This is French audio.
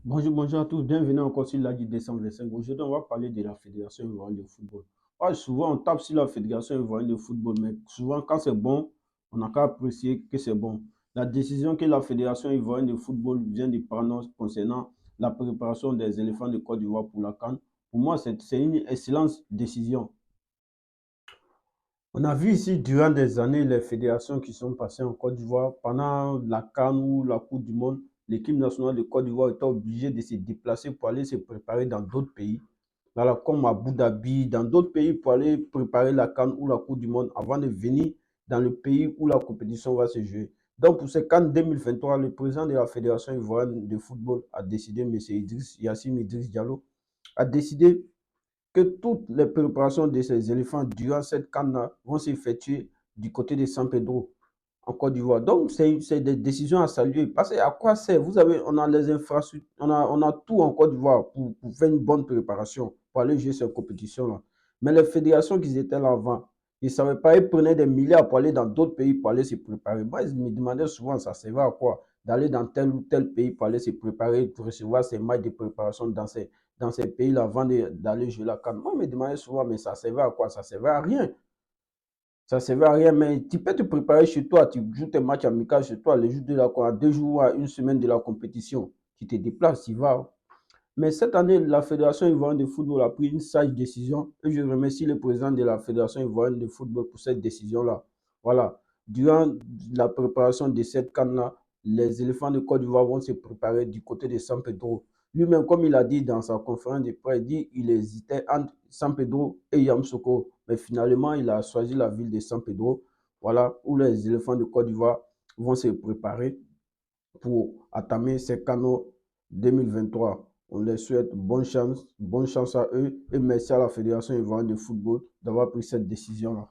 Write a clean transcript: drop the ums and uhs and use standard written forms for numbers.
Bonjour, bonjour à tous, bienvenue encore sur l'A du décembre 25. Aujourd'hui, on va parler de la Fédération ivoirienne de football. Ouais, souvent, on tape sur la Fédération ivoirienne de football, mais souvent, quand c'est bon, on n'a qu'à apprécier que c'est bon. La décision que la Fédération ivoirienne de football vient de prendre concernant la préparation des éléphants de Côte d'Ivoire pour la CAN, pour moi, c'est une excellente décision. On a vu ici durant des années les fédérations qui sont passées en Côte d'Ivoire pendant la CAN ou la Coupe du Monde. L'équipe nationale de Côte d'Ivoire était obligée de se déplacer pour aller se préparer dans d'autres pays, voilà, comme à Abu Dhabi, dans d'autres pays pour aller préparer la CAN ou la Coupe du Monde avant de venir dans le pays où la compétition va se jouer. Donc pour ce CAN 2023, le président de la Fédération ivoirienne de football a décidé, M. Yassine Idriss Diallo, a décidé que toutes les préparations de ces éléphants durant cette canne vont s'effectuer du côté de San Pedro, en Côte d'Ivoire. Donc, c'est des décisions à saluer. Parce que à quoi sert? Vous avez, on a les infrastructures, on a tout en Côte d'Ivoire pour faire une bonne préparation, pour aller jouer cette compétition-là. Mais les fédérations qui étaient là avant, ils ne savaient pas, ils prenaient des milliards pour aller dans d'autres pays pour aller se préparer. Moi, ils me demandaient souvent, ça servait à quoi? D'aller dans tel ou tel pays pour aller se préparer, pour recevoir ces matchs de préparation dans ces pays-là avant d'aller jouer la CAN. Moi, je me demandais souvent, mais ça servait à quoi? Ça servait à rien. Ça ne servait à rien, mais tu peux te préparer chez toi, tu joues tes matchs amicaux chez toi, les jours de à 2 jours à une semaine de la compétition. Tu te déplaces, tu vas. Mais cette année, la Fédération ivoirienne de football a pris une sage décision et je remercie le président de la Fédération ivoirienne de football pour cette décision-là. Voilà. Durant la préparation de cette canne-là, les éléphants de Côte d'Ivoire vont se préparer du côté de San Pedro. Lui-même, comme il a dit dans sa conférence de presse, il dit qu'il hésitait entre San Pedro et Yamoussoukro. Mais finalement, il a choisi la ville de San Pedro, voilà, où les éléphants de Côte d'Ivoire vont se préparer pour entamer ces canaux 2023. On les souhaite bonne chance à eux et merci à la Fédération ivoirienne de football d'avoir pris cette décision-là.